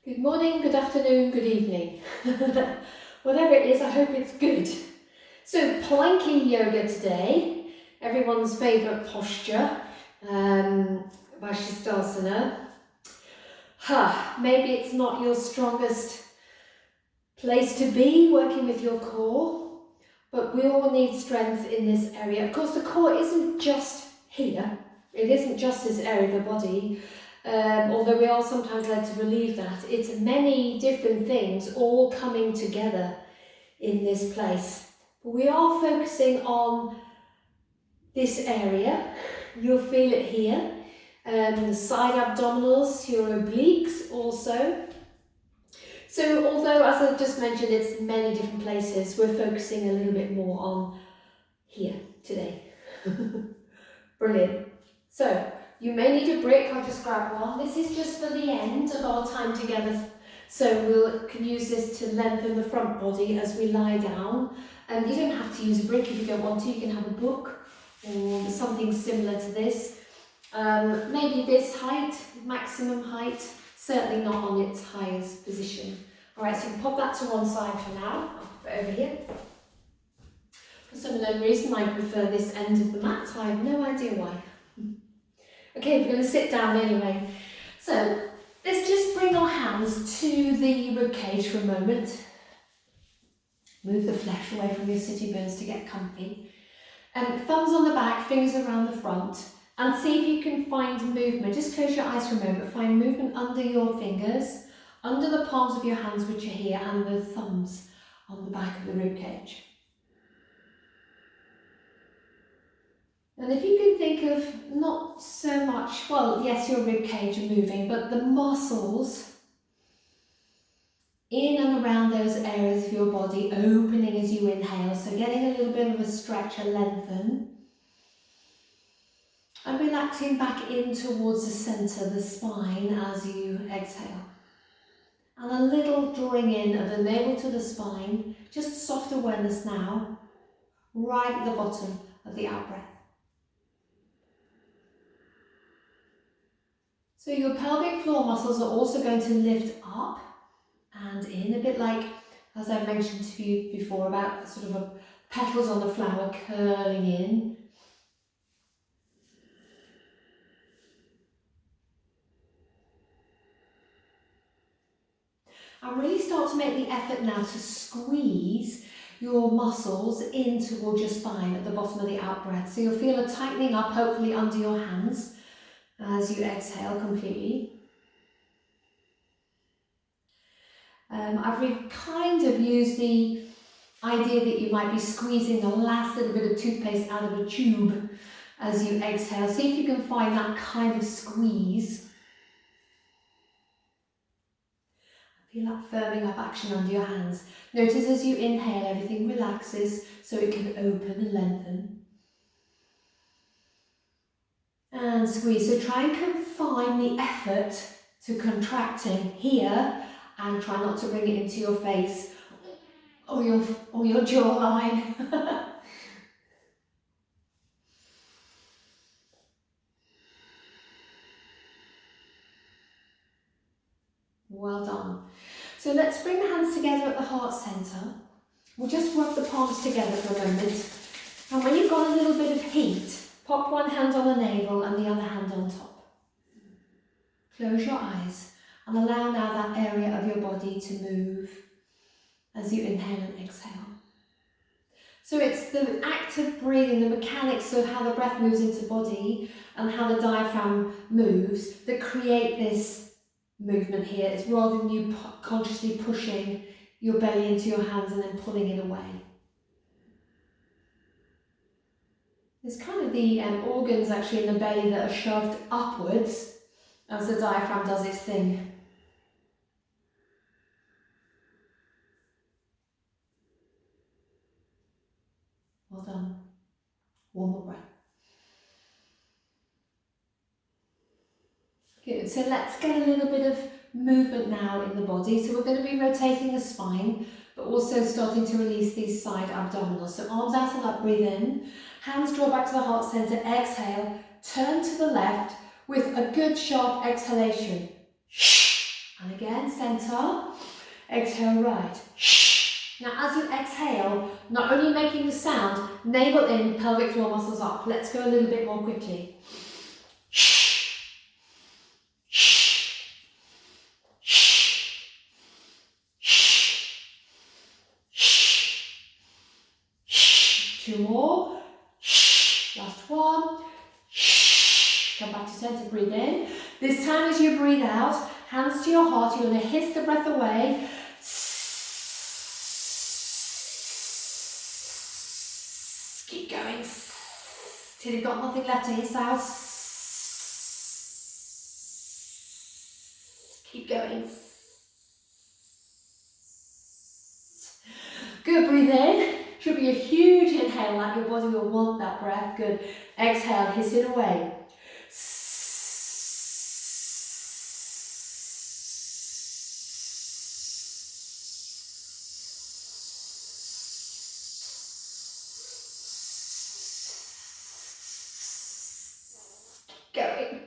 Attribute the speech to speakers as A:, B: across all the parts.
A: Good morning, good afternoon, good evening. Whatever it is, I hope it's good. So, Planky yoga today, everyone's favourite posture, Vashisthasana. Maybe it's not your strongest place to be, working with your core, but we all need strength in this area. Of course, the core isn't just here, it isn't just this area of the body. Although we are sometimes led to believe that, it's many different things all coming together in this place. But we are focusing on this area. You'll feel it here. The side abdominals, your obliques also. So although, as I've just mentioned, it's many different places, we're focusing a little bit more on here today. Brilliant. So, you may need a brick, I'll just grab one. This is just for the end of our time together. So we can use this to lengthen the front body as we lie down. And you don't have to use a brick if you don't want to. You can have a book or something similar to this. Maybe this height, maximum height, certainly not on its highest position. All right, so you can pop that to one side for now. I'll put it over here. For some unknown reason, I prefer this end of the mat. I have no idea why. Okay, we're going to sit down anyway. So let's just bring our hands to the rib cage for a moment. Move the flesh away from your sitting bones to get comfy. Thumbs on the back, fingers around the front, and see if you can find movement. Just close your eyes for a moment. Find movement under your fingers, under the palms of your hands which are here, and the thumbs on the back of the rib cage. And if you can think of not so much, well, yes, your rib cage are moving, but the muscles in and around those areas of your body opening as you inhale. So getting a little bit of a stretch, a lengthen. And relaxing back in towards the centre, the spine, as you exhale. And a little drawing in of the navel to the spine, just soft awareness now, right at the bottom of the out-breath. So your pelvic floor muscles are also going to lift up and in, a bit like, as I mentioned to you before, about sort of petals on the flower curling in. And really start to make the effort now to squeeze your muscles in towards your spine at the bottom of the out-breath. So you'll feel a tightening up, hopefully under your hands, as you exhale completely. I've kind of used the idea that you might be squeezing the last little bit of toothpaste out of a tube as you exhale. See if you can find that kind of squeeze. Feel that firming up action under your hands. Notice as you inhale, everything relaxes so it can open and lengthen. And squeeze. So try and confine the effort to contracting here and try not to bring it into your face or your jawline. Well done. So let's bring the hands together at the heart centre. We'll just rub the palms together for a moment. And when you've got a little bit of heat, pop one hand on the navel and the other hand on top. Close your eyes and allow now that area of your body to move as you inhale and exhale. So it's the act of breathing, the mechanics of how the breath moves into the body and how the diaphragm moves that create this movement here. It's rather than you consciously pushing your belly into your hands and then pulling it away. There's kind of the organs actually in the belly that are shoved upwards as the diaphragm does its thing. Well done. One more breath. Good, so let's get a little bit of movement now in the body. So we're going to be rotating the spine, but also starting to release these side abdominals. So arms out and up, breathe in. Hands draw back to the heart centre, exhale, turn to the left with a good sharp exhalation. And again, center. Exhale, right. Now as you exhale, not only making the sound, navel in, pelvic floor muscles up. Let's go a little bit more quickly. Two more. Last one. Come back to center, breathe in. This time as you breathe out, hands to your heart, you're going to hiss the breath away. Keep going till you've got nothing left to hiss out. Keep going. Good, breathe in. Should be a huge inhale, like your body will want that breath. Good. Exhale, hiss it away. Going.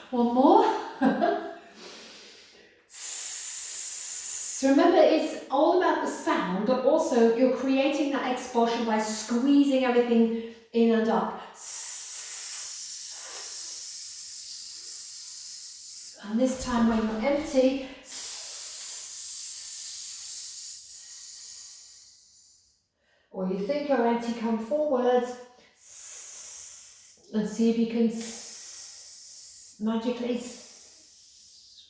A: One more. So remember, it's all about the sound, but also you're creating that expulsion by squeezing everything in and up. And this time when you're empty, or you think you're empty, come forwards and see if you can magically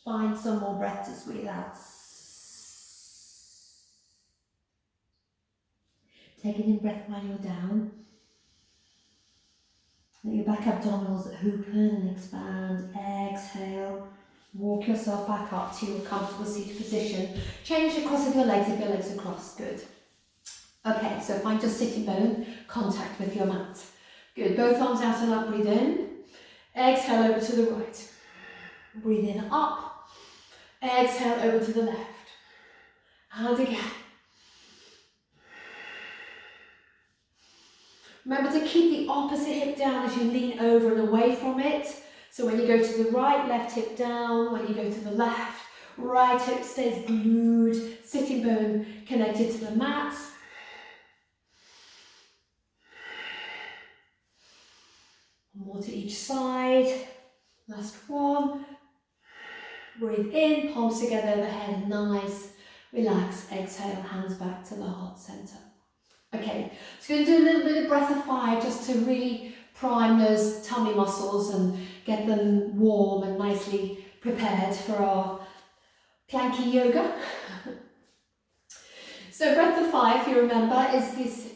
A: find some more breath to squeeze out. Take an in-breath while you're down. Let your back abdominals open and expand. Exhale. Walk yourself back up to your comfortable seated position. Change the cross of your legs if your legs are crossed. Good. Okay, so find your sitting bone contact with your mat. Good. Both arms out and up. Breathe in. Exhale over to the right. Breathe in up. Exhale over to the left. And again. Remember to keep the opposite hip down as you lean over and away from it. So when you go to the right, left hip down. When you go to the left, right hip stays glued. Sitting bone connected to the mat. More to each side. Last one. Breathe in, palms together overhead, nice. Relax, exhale, hands back to the heart center. Okay, so we're going to do a little bit of breath of fire just to really prime those tummy muscles and get them warm and nicely prepared for our Planky yoga. So breath of fire, if you remember, is this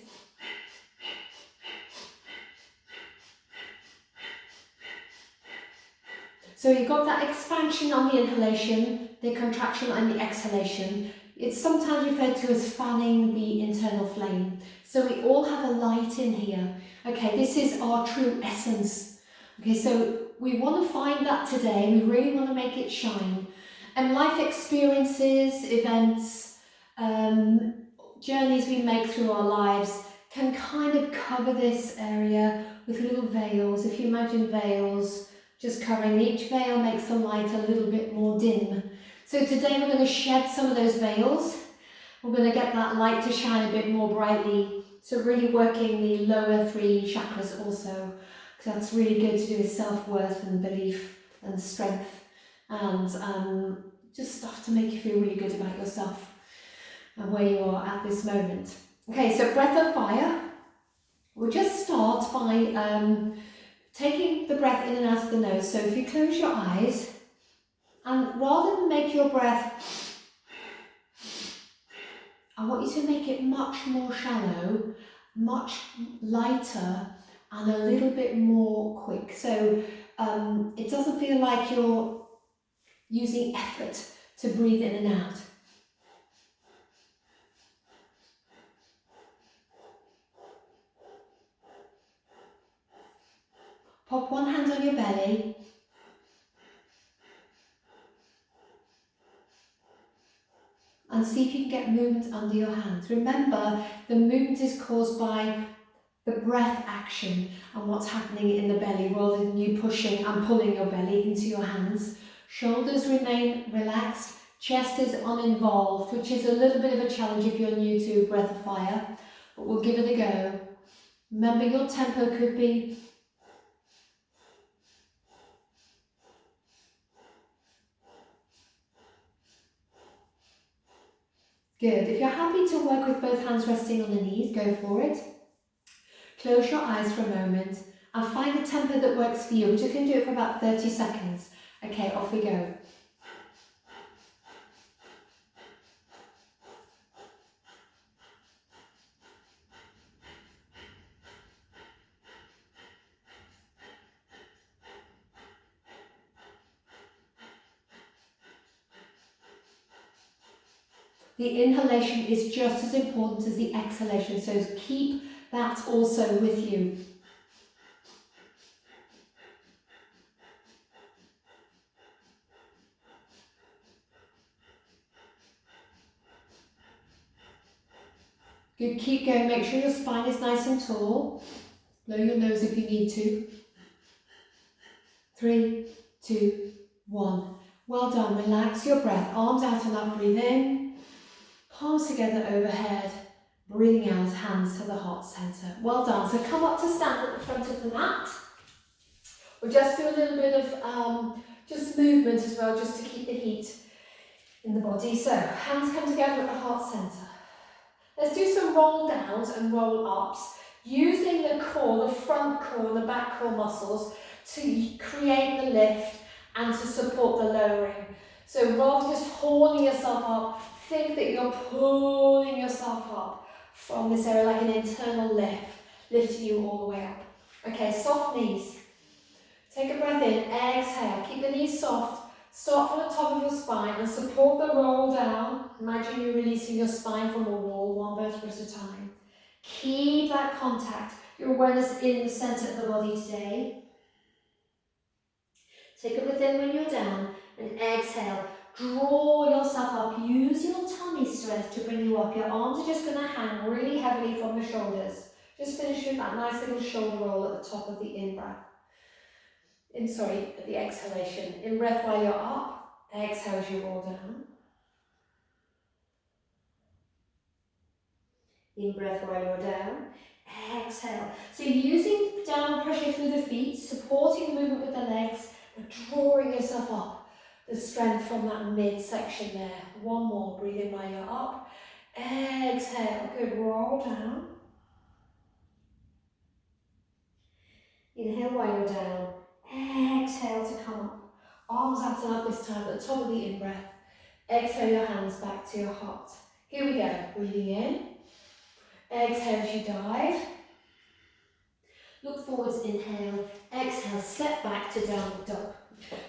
A: so you've got that expansion on the inhalation, the contraction on the exhalation. It's sometimes referred to as fanning the internal flame. So we all have a light in here. Okay, this is our true essence. Okay, so we want to find that today. We really want to make it shine. And life experiences, events, journeys we make through our lives can kind of cover this area with little veils. If you imagine veils, just covering, each veil makes the light a little bit more dim. So today we're going to shed some of those veils. We're going to get that light to shine a bit more brightly. So really working the lower three chakras also, because that's really good to do with self-worth and belief and strength and just stuff to make you feel really good about yourself and where you are at this moment. Okay, so breath of fire. We'll just start by taking the breath in and out of the nose. So if you close your eyes, and rather than make your breath, I want you to make it much more shallow, much lighter, and a little bit more quick. So it doesn't feel like you're using effort to breathe in and out. Pop one hand on your belly. And see if you can get movement under your hands. Remember, the movement is caused by the breath action and what's happening in the belly rather than you pushing and pulling your belly into your hands. Shoulders remain relaxed, chest is uninvolved, which is a little bit of a challenge if you're new to Breath of Fire, but we'll give it a go. Remember, your tempo could be good. If you're happy to work with both hands resting on the knees, go for it. Close your eyes for a moment and find a tempo that works for you. We're just going to do it for about 30 seconds. Okay, off we go. The inhalation is just as important as the exhalation, so keep that also with you. Good, keep going. Make sure your spine is nice and tall. Blow your nose if you need to. 3, 2, 1. Well done. Relax your breath. Arms out and up. Breathe in. Palms together overhead. Breathing out, hands to the heart centre. Well done. So come up to stand at the front of the mat. We'll just do a little bit of just movement as well, just to keep the heat in the body. So hands come together at the heart centre. Let's do some roll downs and roll ups, using the core, the front core and the back core muscles to create the lift and to support the lowering. So rather than just hauling yourself up, think that you're pulling yourself up from this area like an internal lift, lifting you all the way up. Okay, soft knees. Take a breath in, exhale, keep the knees soft. Start from the top of your spine and support the roll down. Imagine you're releasing your spine from a wall, one vertebra at a time. Keep that contact, your awareness in the centre of the body today. Take a breath in when you're down and exhale. Draw yourself up. Use your tummy strength to bring you up. Your arms are just going to hang really heavily from the shoulders. Just finish with that nice little shoulder roll at the top of the in-breath. At the exhalation. In-breath while you're up. Exhale as you roll down. In-breath while you're down. Exhale. So using downward pressure through the feet, supporting the movement with the legs, and drawing yourself up. The strength from that midsection there. One more. Breathe in while you're up. Exhale. Good. Roll down. Inhale while you're down. Exhale to come up. Arms out and up this time at the top of the in-breath. Exhale your hands back to your heart. Here we go. Breathing in. Exhale as you dive. Look forwards, inhale. Exhale, step back to downward dog.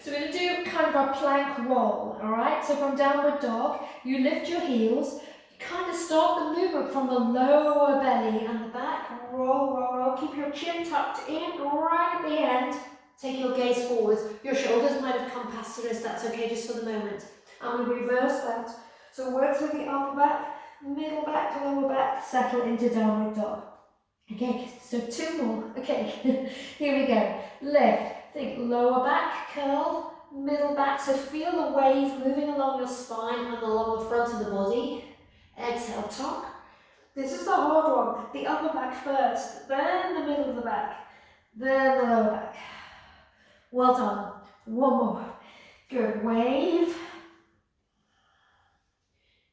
A: So we're going to do kind of a plank roll, alright? So from downward dog, you lift your heels. You kind of start the movement from the lower belly and the back. Roll, roll, roll. Keep your chin tucked in right at the end. Take your gaze forwards. Your shoulders might have come past the wrist. That's okay just for the moment. And we reverse that. So work through the upper back, middle back, lower back. Settle into downward dog. Okay, so 2 more. Okay, here we go. Lift. Think lower back, curl, middle back. So feel the wave moving along your spine and along the front of the body. Exhale, tuck. This is the hard one. The upper back first, then the middle of the back, then the lower back. Well done. 1 more. Good. Wave.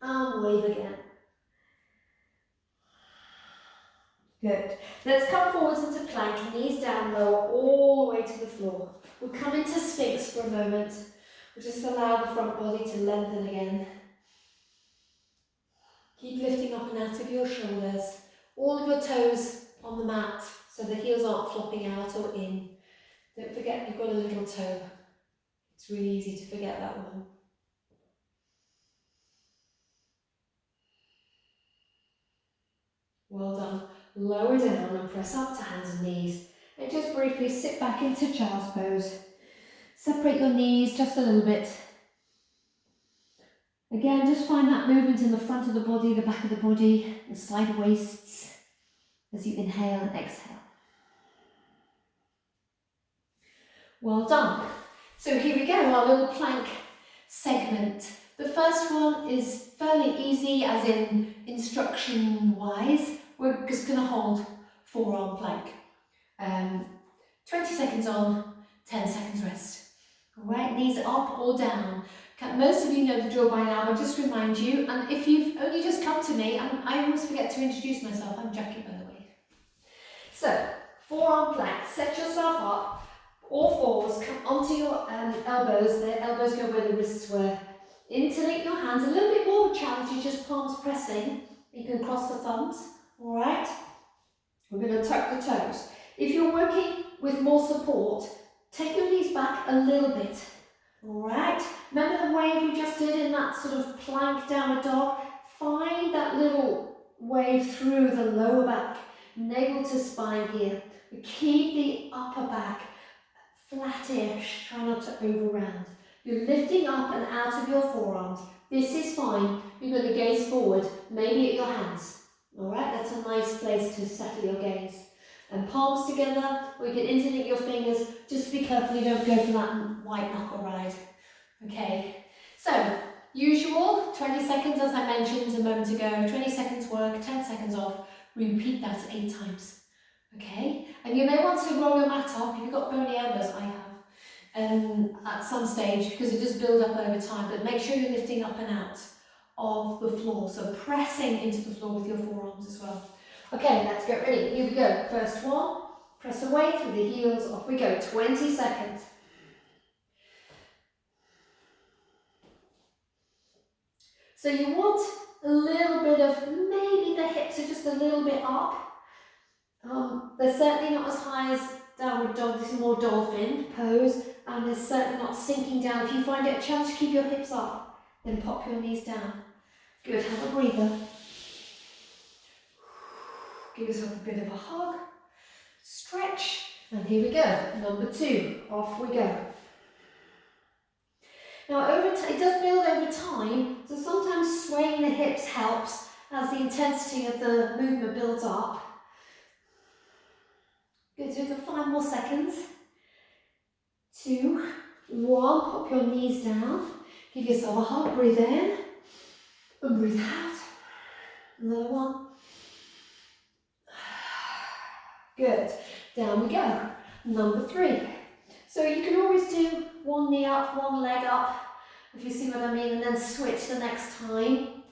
A: And wave again. Good. Let's come forwards into plank, knees down, lower, all the way to the floor. We'll come into Sphinx for a moment. We'll just allow the front body to lengthen again. Keep lifting up and out of your shoulders. All of your toes on the mat so the heels aren't flopping out or in. Don't forget you've got a little toe. It's really easy to forget that one. Well done. Lower down and press up to hands and knees. And just briefly sit back into child's pose. Separate your knees just a little bit. Again, just find that movement in the front of the body, the back of the body, the side waists. as you inhale and exhale. Well done. So here we go, our little plank segment. The first one is fairly easy, as in instruction-wise. We're just going to hold forearm plank. 20 seconds on, 10 seconds rest. All right, knees up or down. Most of you know the drill by now, but just remind you, and if you've only just come to me, I always forget to introduce myself. I'm Jackie, by the way. So, forearm plank, set yourself up, all fours, come onto your elbows. The elbows go where the wrists were. Interlink your hands. A little bit more of a challenge is just palms pressing. You can cross the thumbs, all right? We're going to tuck the toes. If you're working with more support, take your knees back a little bit, all right? Remember the wave we just did in that sort of plank downward dog? Find that little wave through the lower back, navel to spine here. Keep the upper back flattish, try not to over-round. You're lifting up and out of your forearms. This is fine. You're going to gaze forward, maybe at your hands. All right, that's a nice place to settle your gaze. And palms together, or you can interlink your fingers. Just be careful you don't go for that white knuckle ride. Okay, so usual, 20 seconds as I mentioned a moment ago, 20 seconds work, 10 seconds off. Repeat that 8 times. Okay, and you may want to roll your mat up if you've got bony elbows. I have at some stage, because it does build up over time, but make sure you're lifting up and out of the floor, so pressing into the floor with your forearms as well. Okay, let's get ready. Here we go. First one, press away through the heels, off we go. 20 seconds. So you want a little bit of, maybe the hips are just a little bit up. They're certainly not as high as downward dog. This is more dolphin pose, and they're certainly not sinking down. If you find it a challenge to keep your hips up, then pop your knees down. Good, have a breather. Give yourself a bit of a hug, stretch, and here we go. Number 2, off we go. Now it does build over time, so sometimes swaying the hips helps as the intensity of the movement builds up. Good, so for 5 more seconds. 2, 1, pop your knees down. Give yourself a hug, breathe in, and breathe out. Another one. Good, down we go. Number 3. So you can always do one knee up, one leg up, if you see what I mean, and then switch the next time.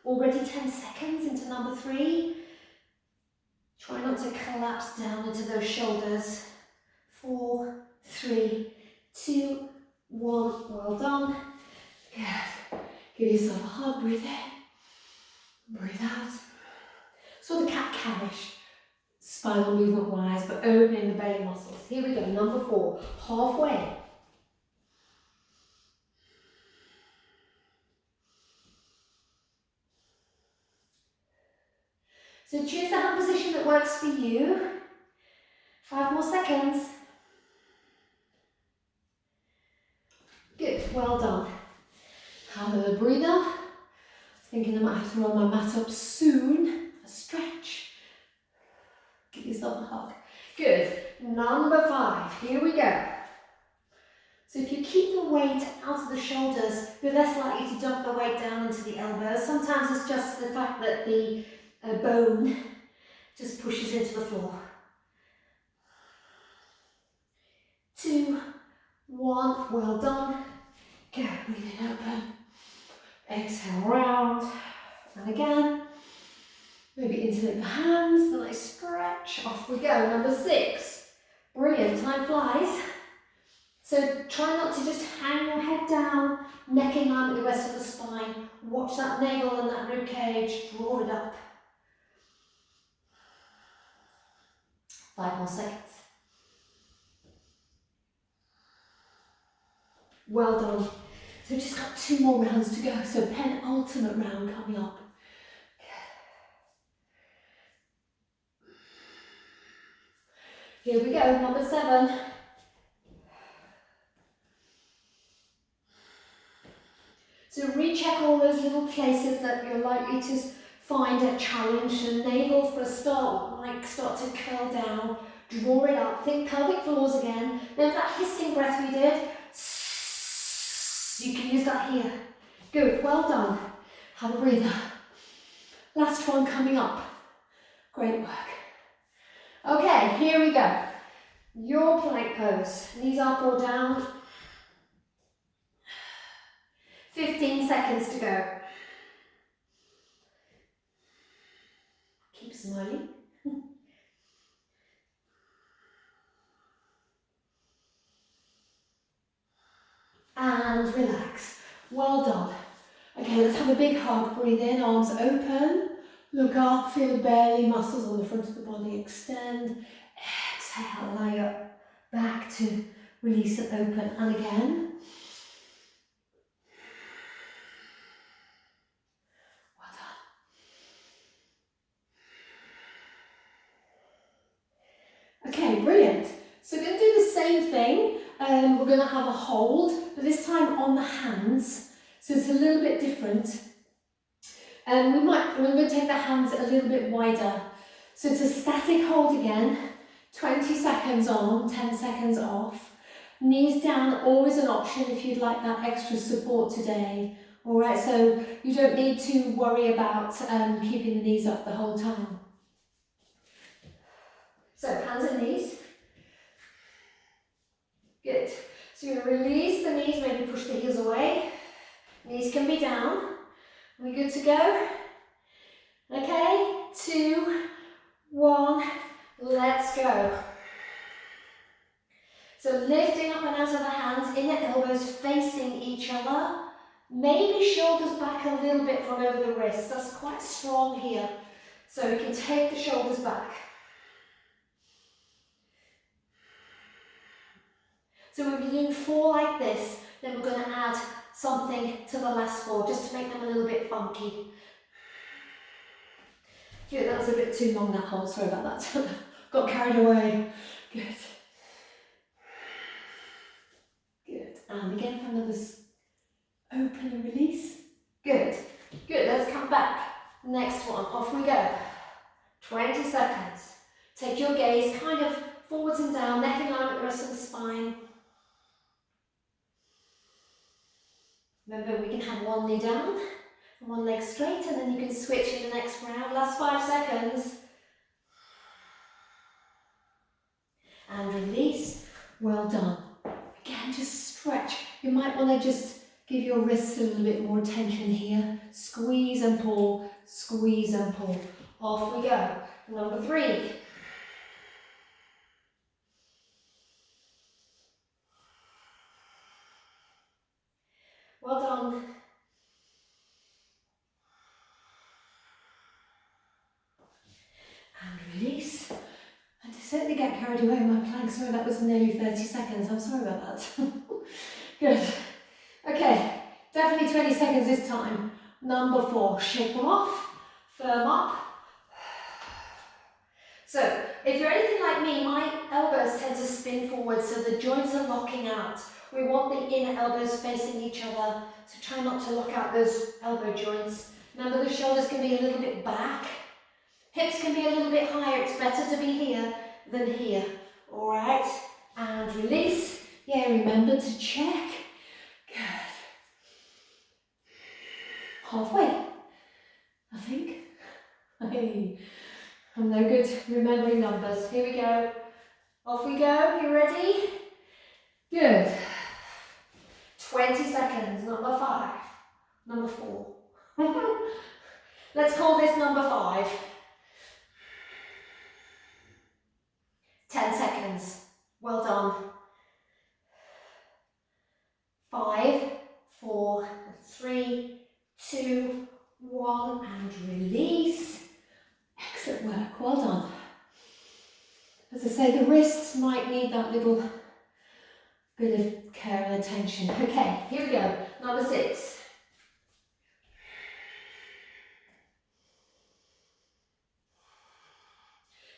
A: Already 10 seconds into number 3. Try not to collapse down into those shoulders. 4, 3, 2, 1. Well done. Good. Give yourself a hug, breathe in, breathe out. Sort of cat-cowish, spinal movement wise, but opening the belly muscles. Here we go, number 4, halfway. So choose the hand position that works for you. 5 more seconds. Good, well done. Have a breather. Thinking I might have to roll my mat up soon. A stretch. Give yourself a hug. Good. Number 5. Here we go. So if you keep the weight out of the shoulders, you're less likely to dump the weight down into the elbows. Sometimes it's just the fact that the bone just pushes into the floor. 2, 1. Well done. Good. Breathe in, open. Exhale, round. And again. Maybe interlink the hands, a nice stretch. Off we go. Number 6. Brilliant. Time flies. So try not to just hang your head down, neck in line with the rest of the spine. Watch that navel and that rib cage. Draw it up. 5 more seconds. Well done. So we've just got 2 more rounds to go. So penultimate round coming up. Here we go, number 7. So recheck all those little places that you're likely to find a challenge. So navel for a start might start to curl down. Draw it up. Think pelvic floors again. Remember that hissing breath we did? You can use that here. Good. Well done. Have a breather. Last one coming up. Great work. Okay, here we go. Your plank pose. Knees up or down. 15 seconds to go. Keep smiling. And relax. Well done. Okay, let's have a big hug. Breathe in, arms open. Look up, feel the belly, muscles on the front of the body extend. Exhale, lie up, back to release and open. And again. Well done. Okay, brilliant. So we're going to do the same thing. We're going to have a hold, but this time on the hands. So it's a little bit different. We're going to take the hands a little bit wider. So it's a static hold again. 20 seconds on, 10 seconds off. Knees down, always an option if you'd like that extra support today. All right, so you don't need to worry about keeping the knees up the whole time. So hands and knees. Good. So you're going to release the knees, maybe push the heels away. Knees can be down. Are we good to go? Okay, 2, 1, let's go. So lifting up and out of the hands, inner elbows facing each other. Maybe shoulders back a little bit from over the wrists. That's quite strong here. So we can take the shoulders back. So we'll be doing 4 like this, then we're going to add something to the last 4, just to make them a little bit funky. Good, that was a bit too long, that hold, sorry about that. Got carried away. Good. Good, and again, another open and release. Good, good, let's come back. Next one, off we go. 20 seconds. Take your gaze kind of forwards and down, neck in line with the rest of the spine. Remember, we can have one knee down and one leg straight, and then you can switch in the next round. Last 5 seconds. And release. Well done. Again, just stretch. You might want to just give your wrists a little bit more attention here. Squeeze and pull, squeeze and pull. Off we go. Number 3. Well done. And release. And to certainly get carried away in my plank. Sorry, that was nearly 30 seconds. I'm sorry about that. Good. Okay, definitely 20 seconds this time. Number 4, shake them off, firm up. So, if you're anything like me, my elbows tend to spin forward so the joints are locking out. We want the inner elbows facing each other, so try not to lock out those elbow joints. Remember, the shoulders can be a little bit back. Hips can be a little bit higher. It's better to be here than here. All right, and release. Yeah, remember to check. Good. Halfway, I think. Hey, I'm no good remembering numbers. Here we go. Off we go. You ready? Good. 20 seconds. Number 5. Number 4. Let's call this number 5. 10 seconds. Well done. 5, 4, 3, 2, 1, and release. Excellent work. Well done. As I say, the wrists might need that little bit of care and attention. Okay, here we go. Number 6.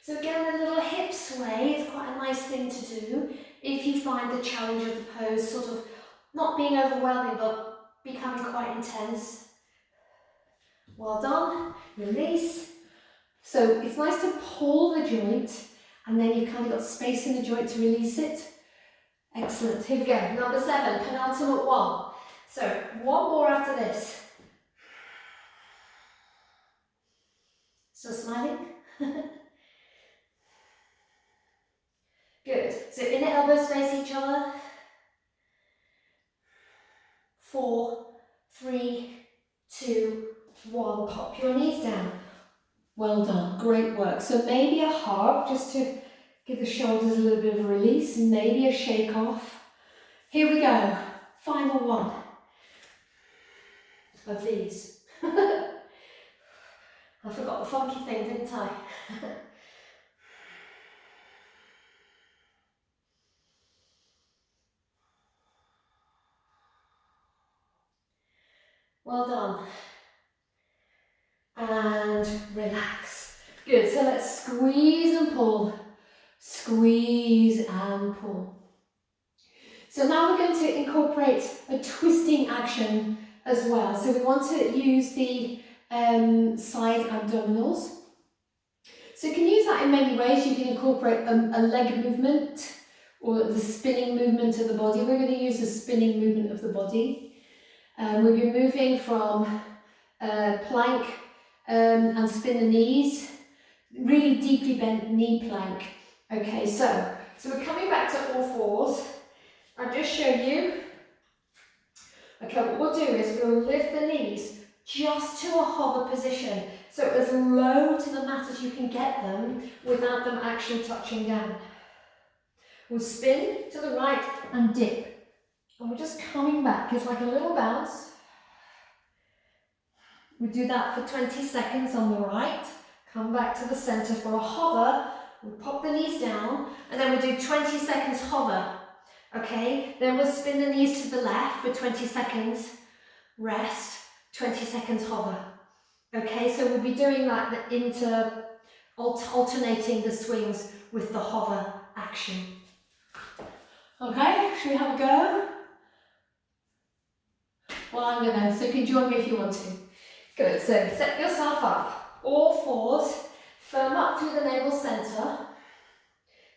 A: So again, the little hip sway is quite a nice thing to do if you find the challenge of the pose sort of not being overwhelming but becoming quite intense. Well done. Release. So it's nice to pull the joint and then you've kind of got space in the joint to release it. Excellent. Here we go. Number 7, penultimate one. So one more after this. Still smiling? Good. So inner elbows face each other. 4, 3, 2, 1. Pop your knees down. Well done. Great work. So maybe a hug just to give the shoulders a little bit of a release. Maybe a shake off. Here we go. Final one of these. I forgot the funky thing, didn't I? Well done. And relax. Good, so let's squeeze and pull. Squeeze and pull. So now we're going to incorporate a twisting action as well. So we want to use the side abdominals. So you can use that in many ways. You can incorporate a leg movement or the spinning movement of the body. We're going to use the spinning movement of the body. We'll be moving from plank and spin the knees, really deeply bent knee plank. Okay, so we're coming back to all fours. I'll just show you. Okay, what we'll do is we'll lift the knees just to a hover position, so as low to the mat as you can get them without them actually touching down. We'll spin to the right and dip. And we're just coming back. It's like a little bounce. We do that for 20 seconds on the right. Come back to the center for a hover. We'll pop the knees down and then we'll do 20 seconds hover. Okay, then we'll spin the knees to the left for 20 seconds. Rest, 20 seconds hover. Okay, so we'll be doing that alternating the swings with the hover action. Okay, should we have a go? Well, I'm gonna, so you can join me if you want to. Good, so set yourself up, all fours, firm up through the navel centre.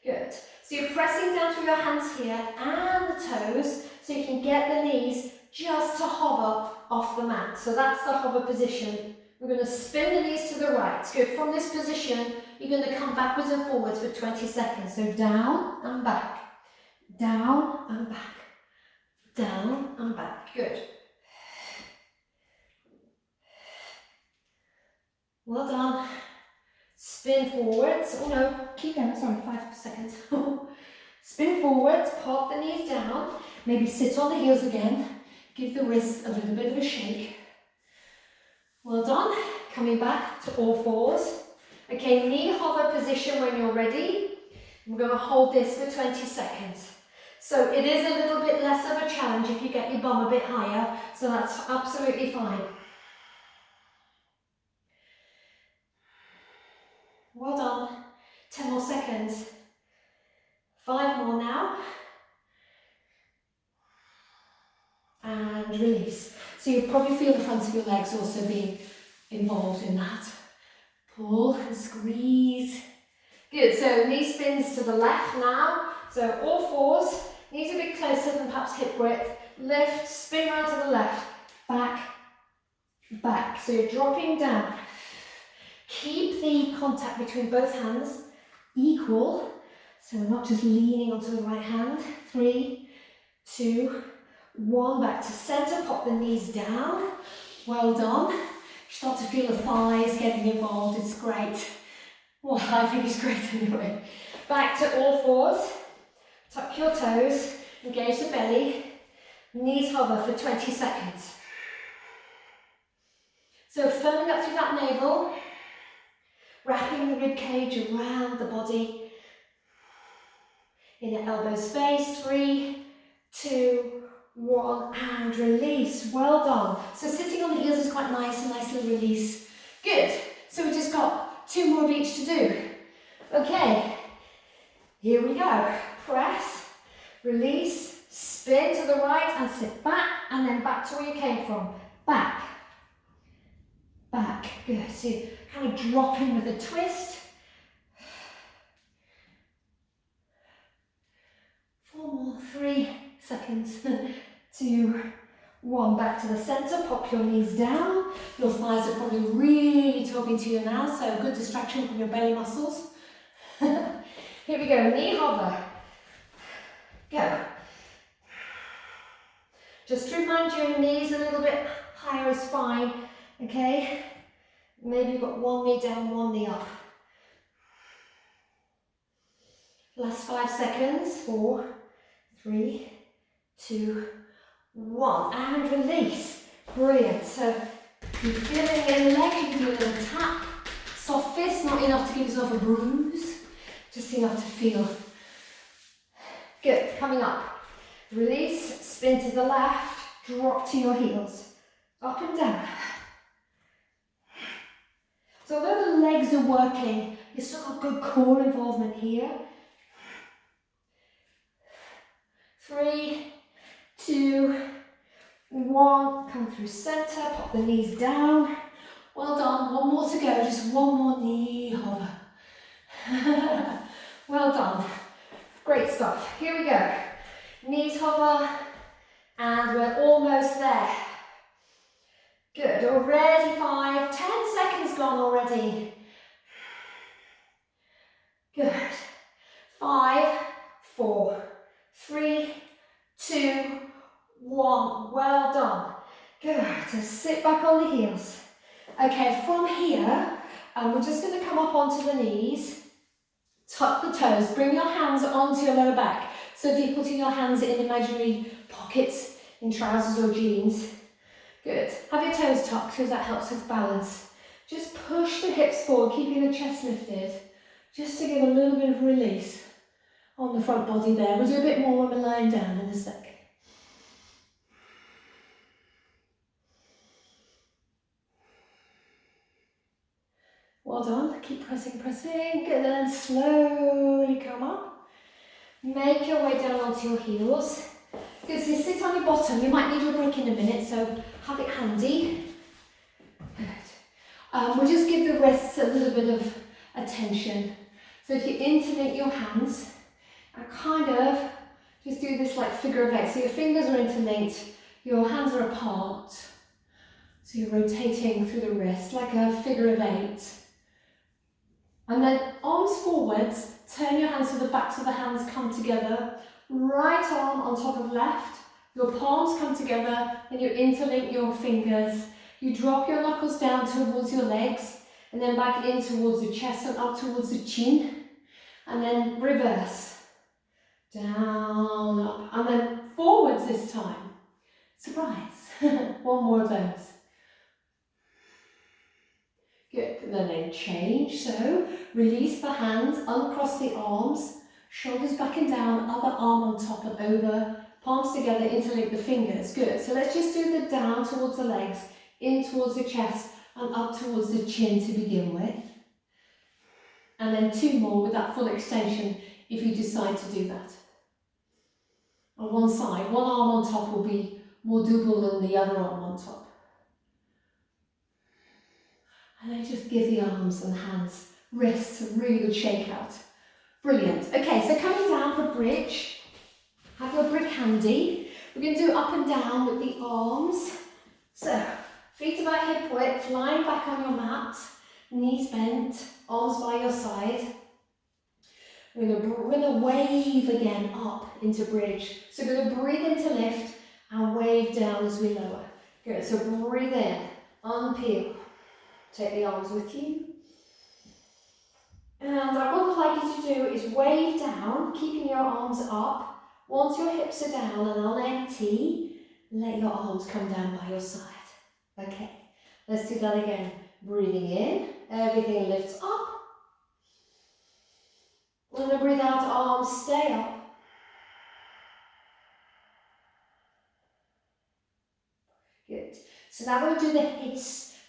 A: Good, so you're pressing down through your hands here and the toes, so you can get the knees just to hover off the mat. So that's the hover position. We're going to spin the knees to the right. Good, from this position, you're going to come backwards and forwards for 20 seconds. So down and back, down and back, down and back. Good. Well done. Spin forwards. Oh no, keep going. Sorry, 5 seconds. Spin forwards, pop the knees down. Maybe sit on the heels again. Give the wrists a little bit of a shake. Well done. Coming back to all fours. Okay, knee hover position when you're ready. We're going to hold this for 20 seconds. So it is a little bit less of a challenge if you get your bum a bit higher, so that's absolutely fine. Well done. 10 more seconds. 5 more now. And release. So you'll probably feel the fronts of your legs also being involved in that. Pull and squeeze. Good, so knee spins to the left now. So all fours, knees a bit closer than perhaps hip width. Lift, spin round to the left. Back, back. So you're dropping down. Keep the contact between both hands equal. So we're not just leaning onto the right hand. 3, 2, 1. Back to center. Pop the knees down. Well done. Start to feel the thighs getting involved. It's great. Well, I think it's great anyway. Back to all fours. Tuck your toes. Engage the belly. Knees hover for 20 seconds. So firming up through that navel. Wrapping the rib cage around the body. Inner elbow space. 3, 2, 1, and release. Well done. So sitting on the heels is quite nice, a nice little release. Good. So we just got 2 more of each to do. Okay. Here we go. Press, release, spin to the right and sit back, and then back to where you came from. Back, back. Good. So you kind of drop in with a twist. 4 more, 3 seconds. 2, 1, back to the center. Pop your knees down. Your thighs are probably really talking to you now, so good distraction from your belly muscles. Here we go, knee hover. Go. Just remind your knees a little bit higher as spine, okay? Maybe you've got one knee down, one knee up. Last 5 seconds. 4, 3, 2, 1. And release. Brilliant. So you're feeling your leg, you can do a little tap. Soft fist, not enough to give yourself a bruise. Just enough to feel. Good. Coming up. Release, spin to the left, drop to your heels. Up and down. So although the legs are working, you've still got good core involvement here. 3, 2, 1. Come through center, pop the knees down. Well done. One more to go. Just one more knee hover. Well done. Great stuff. Here we go. Knees hover, and we're almost there. Good, already 5, 10 seconds gone already. Good. 5, 4, 3, 2, 1. Well done. Good. So sit back on the heels. Okay, from here, we're just going to come up onto the knees, tuck the toes, bring your hands onto your lower back. So if you're putting your hands in imaginary pockets in trousers or jeans, good. Have your toes tucked because that helps with balance. Just push the hips forward, keeping the chest lifted, just to give a little bit of release on the front body there. We'll do a bit more when we're lying down in a sec. Well done. Keep pressing, pressing. Good. And slowly come up. Make your way down onto your heels. Good, so you sit on your bottom. You might need your brick in a minute, so have it handy. Good. We'll just give the wrists a little bit of attention. So if you interlink your hands and kind of just do this like figure of 8. So your fingers are interlinked, your hands are apart. So you're rotating through the wrist like a figure of 8. And then arms forwards, turn your hands to the backs of the hands, come together. Right arm on top of left, your palms come together and you interlink your fingers. You drop your knuckles down towards your legs and then back in towards the chest and up towards the chin. And then reverse. Down, up, and then forwards this time. Surprise. One more of those. Good, and then change, so release the hands, uncross the arms, shoulders back and down, other arm on top and over, palms together, interlink the fingers. Good, so let's just do the down towards the legs, in towards the chest and up towards the chin to begin with. And then 2 more with that full extension if you decide to do that. On one side, one arm on top will be more doable than the other arm on top. And then just give the arms and hands, wrists a really good shake out. Brilliant. Okay, so coming down for bridge, have your brick handy. We're going to do up and down with the arms. So, feet about hip width, lying back on your mat, knees bent, arms by your side. We're going to wave again up into bridge. So we're going to breathe in to lift and wave down as we lower. Good, so breathe in, unpeel. Take the arms with you. And what I'd like you to do is wave down, keeping your arms up. Once your hips are down and on empty, let your arms come down by your side. Okay, let's do that again. Breathing in, everything lifts up. When I breathe out, arms stay up. Good. So now we're going to do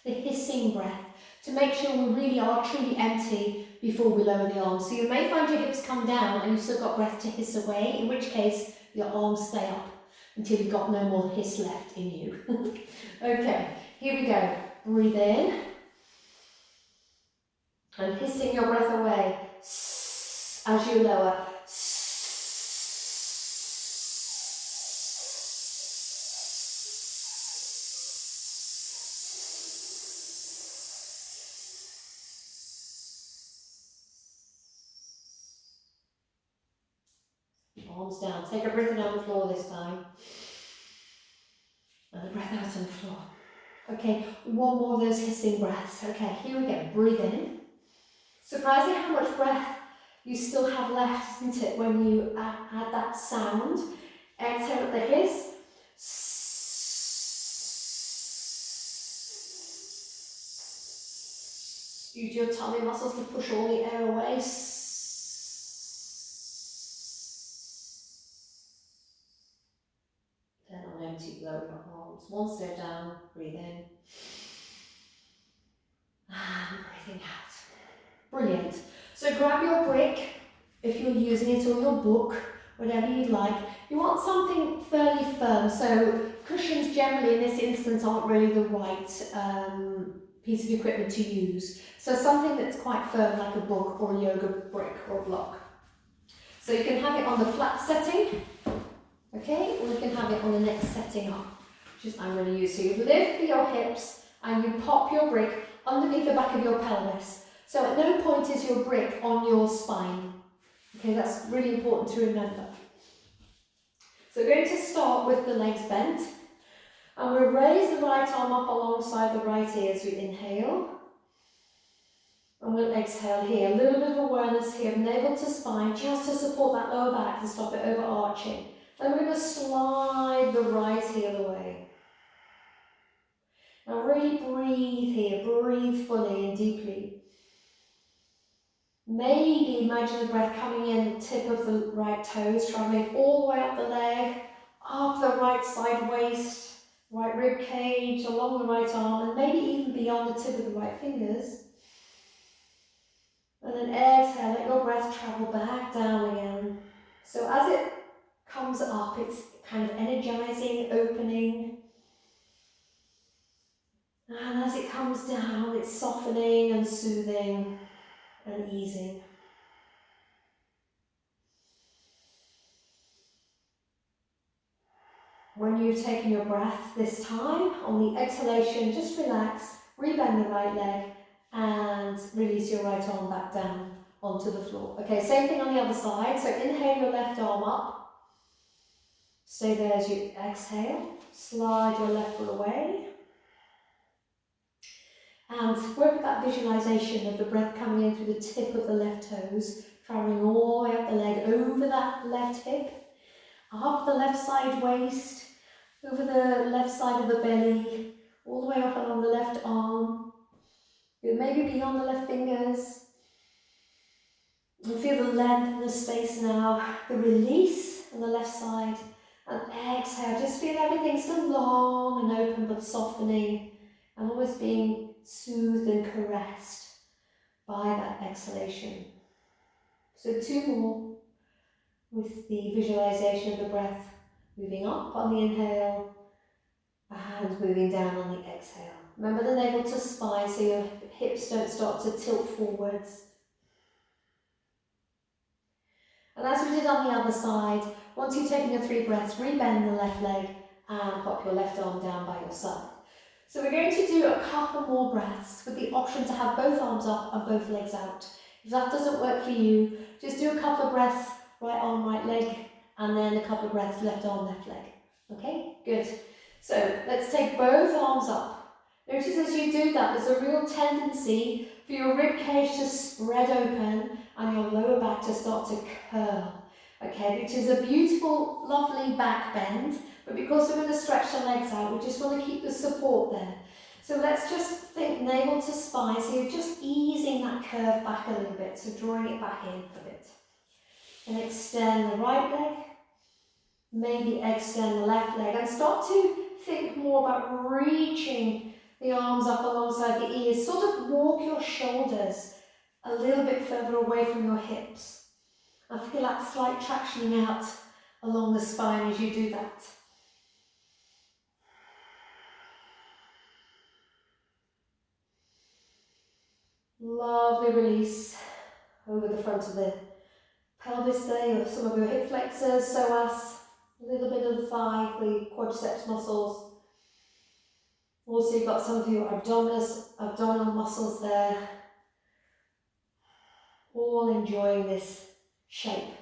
A: the hissing breath to make sure we really are truly empty before we lower the arms. So you may find your hips come down and you've still got breath to hiss away, in which case your arms stay up until you've got no more hiss left in you. Okay, here we go. Breathe in. And hissing your breath away as you lower. Arms down. Take a breath in on the floor this time. And a breath out on the floor. Okay, one more of those hissing breaths. Okay, here we go. Breathe in. Surprising how much breath you still have left, isn't it, when you add that sound. Exhale with the hiss. Use your tummy muscles to push all the air away. Then on empty, blow your arms. One step down, breathe in. And breathing out. Brilliant. So grab your brick, if you're using it, or your book, whatever you'd like. You want something fairly firm, so cushions generally in this instance aren't really the right piece of equipment to use. So something that's quite firm, like a book or a yoga brick or block. So you can have it on the flat setting, okay, or you can have it on the next setting up, which is I'm going to use. So you lift your hips and you pop your brick underneath the back of your pelvis. So at no point is your brick on your spine. Okay, that's really important to remember. So we're going to start with the legs bent. And we'll raise the right arm up alongside the right ear as we inhale. And we'll exhale here. A little bit of awareness here, navel to spine, just to support that lower back and stop it overarching. Then we're going to slide the right heel away. Now really breathe here, breathe fully and deeply. Maybe imagine the breath coming in the tip of the right toes, travelling all the way up the leg, up the right side waist, right rib cage, along the right arm, and maybe even beyond the tip of the right fingers. And then exhale, let your breath travel back down again. So as it comes up, it's kind of energizing, opening. And as it comes down, it's softening and soothing and easing. When you've taken your breath this time, on the exhalation, just relax, rebend the right leg, and release your right arm back down onto the floor. Okay, same thing on the other side. So inhale your left arm up. Stay there as you exhale. Slide your left foot away. And work with that visualization of the breath coming in through the tip of the left toes, traveling all the way up the leg, over that left hip, up the left side waist, over the left side of the belly, all the way up along the left arm, maybe beyond the left fingers. And feel the length and the space now, the release on the left side, and exhale. Just feel everything still long and open but softening and almost being soothed and caressed by that exhalation. So 2 more with the visualization of the breath moving up on the inhale and moving down on the exhale. Remember the navel to spine so your hips don't start to tilt forwards. And as we did on the other side, once you've taken your 3 breaths, rebend the left leg and pop your left arm down by your side. So we're going to do a couple more breaths with the option to have both arms up and both legs out. If that doesn't work for you, just do a couple of breaths, right arm, right leg, and then a couple of breaths, left arm, left leg. Okay, good. So let's take both arms up. Notice as you do that, there's a real tendency for your rib cage to spread open and your lower back to start to curl. Okay, which is a beautiful, lovely back bend, but because we're going to stretch the legs out, we just want to keep the support there. So let's just think navel to spine, so you're just easing that curve back a little bit, so drawing it back in a bit. And extend the right leg, maybe extend the left leg, and start to think more about reaching the arms up alongside the ears. Sort of walk your shoulders a little bit further away from your hips. I feel that slight tractioning out along the spine as you do that. Lovely release over the front of the pelvis there, some of your hip flexors, psoas, a little bit of the thigh, the quadriceps muscles. Also you've got some of your abdominal muscles there, all enjoying this shape,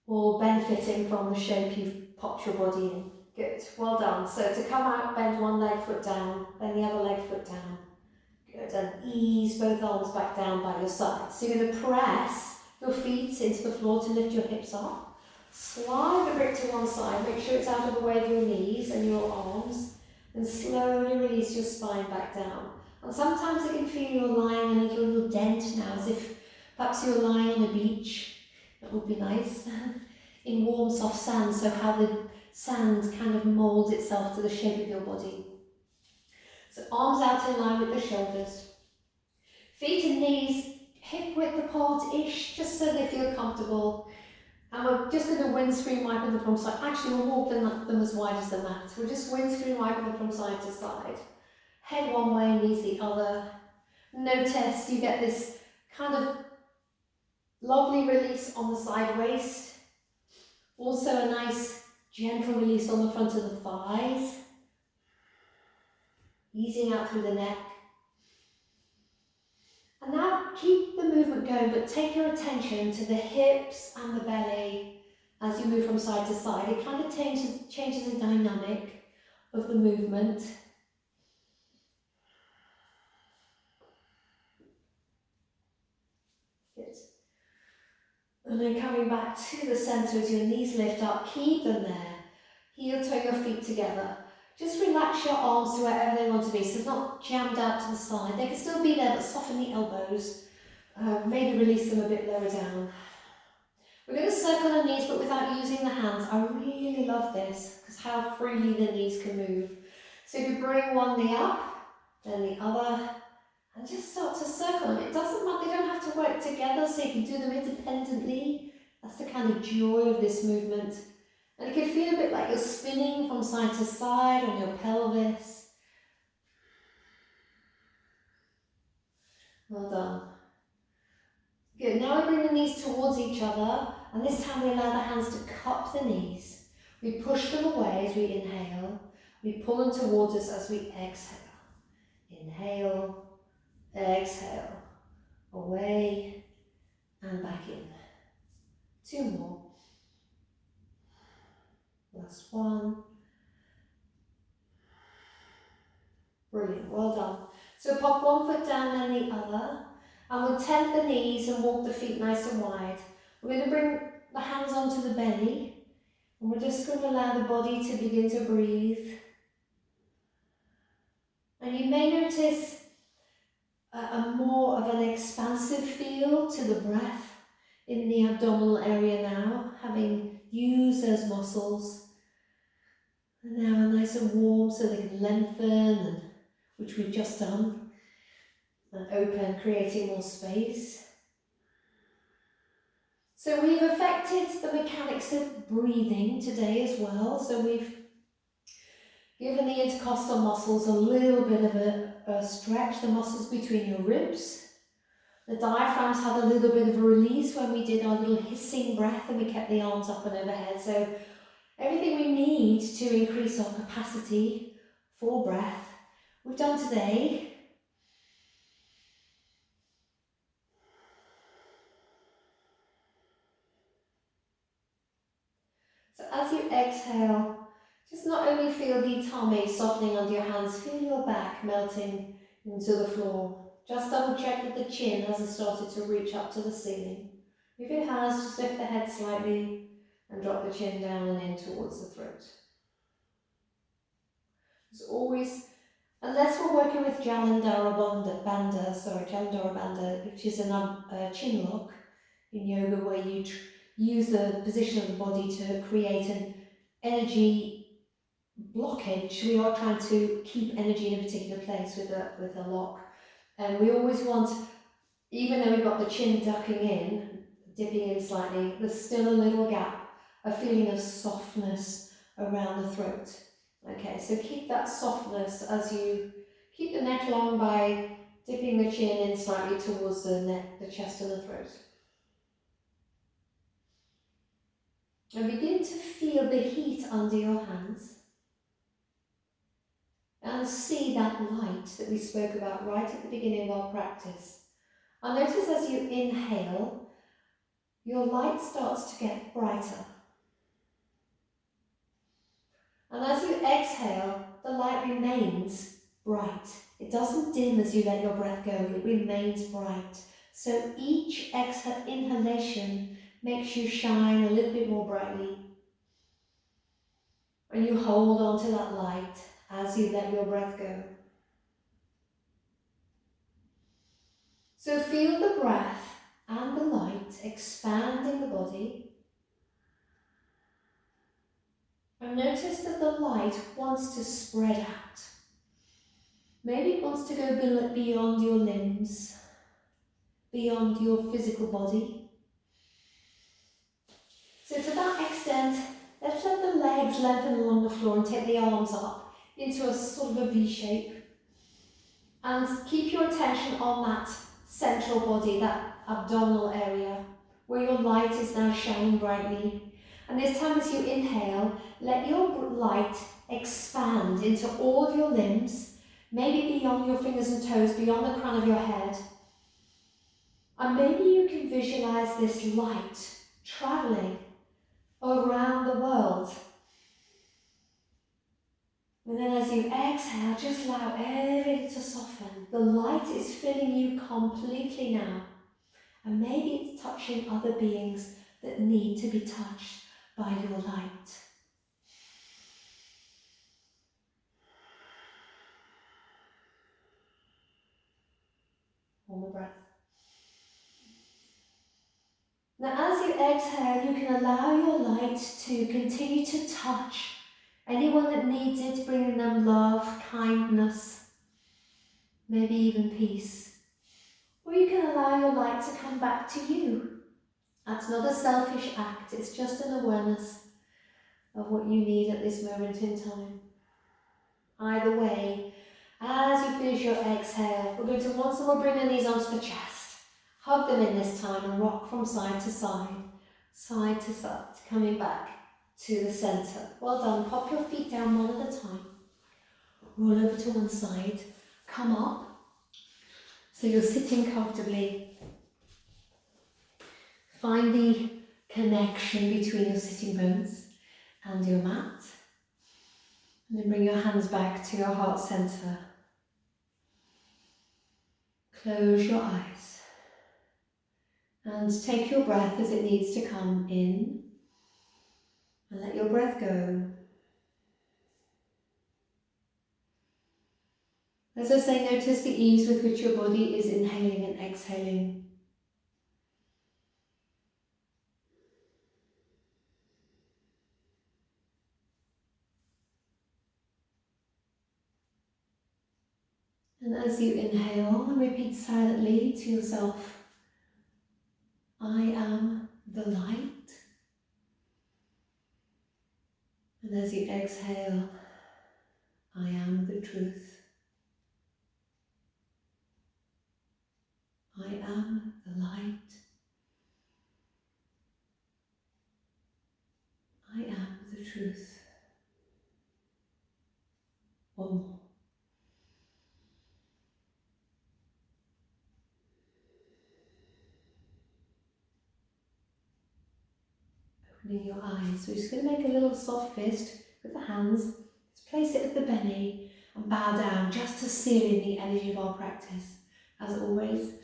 A: all benefiting from the shape you've popped your body in. Good, well done. So to come out, bend one leg foot down, then the other leg foot down. Good, and ease both arms back down by your side. So you're going to press your feet into the floor to lift your hips up. Slide the grip to one side, make sure it's out of the way of your knees and your arms, and slowly release your spine back down. And sometimes you can feel you're lying in a little dent now, as if perhaps you're lying on a beach. That would be nice. In warm, soft sand, so how the sand kind of moulds itself to the shape of your body. So arms out in line with the shoulders. Feet and knees hip width apart-ish, just so they feel comfortable. And we're just going to windscreen wiping them from side. Actually, we'll walk them as wide as the mat. We're just windscreen wiping them from side to side. Head one way, knees the other. Notice you get this kind of lovely release on the side waist. Also a nice gentle release on the front of the thighs. Easing out through the neck. And now keep the movement going, but take your attention to the hips and the belly as you move from side to side. It kind of changes the dynamic of the movement. Good. And then coming back to the centre as your knees lift up, keep them there. Heel toe your feet together. Just relax your arms to wherever they want to be, so it's not jammed out to the side. They can still be there, but soften the elbows. Maybe release them a bit lower down. We're going to circle the knees, but without using the hands. I really love this, because how freely the knees can move. So if you bring one knee up, then the other, and just start to circle them. It doesn't matter, they don't have to work together, so you can do them independently. That's the kind of joy of this movement. And it can feel a bit like you're spinning from side to side on your pelvis. Well done. Good, now we bring the knees towards each other, and this time we allow the hands to cup the knees. We push them away as we inhale. We pull them towards us as we exhale. Inhale, exhale, away and back in. Two more. Last one. Brilliant, well done. So pop one foot down then the other, and we'll tent the knees and walk the feet nice and wide. We're going to bring the hands onto the belly, and we're just going to allow the body to begin to breathe. And you may notice a more of an expansive feel to the breath in the abdominal area now, having used those muscles. And now nice and warm so they can lengthen, which we've just done, and open, creating more space. So we've affected the mechanics of breathing today as well. So we've given the intercostal muscles a little bit of a stretch, the muscles between your ribs. The diaphragms had a little bit of a release when we did our little hissing breath and we kept the arms up and overhead. So everything we need to increase our capacity for breath, we've done today. So as you exhale, just not only feel the tummy softening under your hands, feel your back melting into the floor. Just double check that the chin hasn't started to reach up to the ceiling. If it has, just lift the head slightly and drop the chin down and in towards the throat. As always, unless we're working with Jalandhara Bandha, which is a chin lock in yoga where you use the position of the body to create an energy blockage. We are trying to keep energy in a particular place with a lock. And we always want, even though we've got the chin ducking in, dipping in slightly, there's still a little gap, a feeling of softness around the throat. Okay, so keep that softness as you keep the neck long by dipping the chin in slightly towards the neck, the chest and the throat. And begin to feel the heat under your hands. And see that light that we spoke about right at the beginning of our practice. And notice as you inhale, your light starts to get brighter. And as you exhale, the light remains bright. It doesn't dim as you let your breath go, it remains bright. So each inhalation makes you shine a little bit more brightly. And you hold on to that light as you let your breath go. So feel the breath and the light expanding the body. And notice that the light wants to spread out. Maybe it wants to go beyond your limbs, beyond your physical body. So to that extent, let's let the legs lengthen along the floor and take the arms up into a sort of a V shape. And keep your attention on that central body, that abdominal area, where your light is now shining brightly. And this time as you inhale, let your light expand into all of your limbs, maybe beyond your fingers and toes, beyond the crown of your head. And maybe you can visualize this light traveling around the world. And then as you exhale, just allow everything to soften. The light is filling you completely now. And maybe it's touching other beings that need to be touched by your light. One more breath. Now as you exhale, you can allow your light to continue to touch anyone that needs it, bringing them love, kindness, maybe even peace. Or you can allow your light to come back to you. That's not a selfish act, it's just an awareness of what you need at this moment in time. Either way, as you finish your exhale, we're going to once more bring the knees onto the chest. Hug them in this time and rock from side to side, coming back to the centre. Well done. Pop your feet down one at a time. Roll over to one side. Come up. So you're sitting comfortably. Find the connection between your sitting bones and your mat. And then bring your hands back to your heart centre. Close your eyes. And take your breath as it needs to come in. And let your breath go. As I say, notice the ease with which your body is inhaling and exhaling. And as you inhale, repeat silently to yourself, I am the light. And as you exhale, I am the truth. I am the light. I am the truth. One more. Opening your eyes. We're just going to make a little soft fist with the hands. Just place it at the belly and bow down just to seal in the energy of our practice. As always,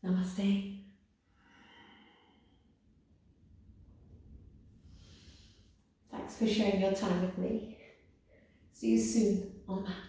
A: namaste. Thanks for sharing your time with me. See you soon on the mat.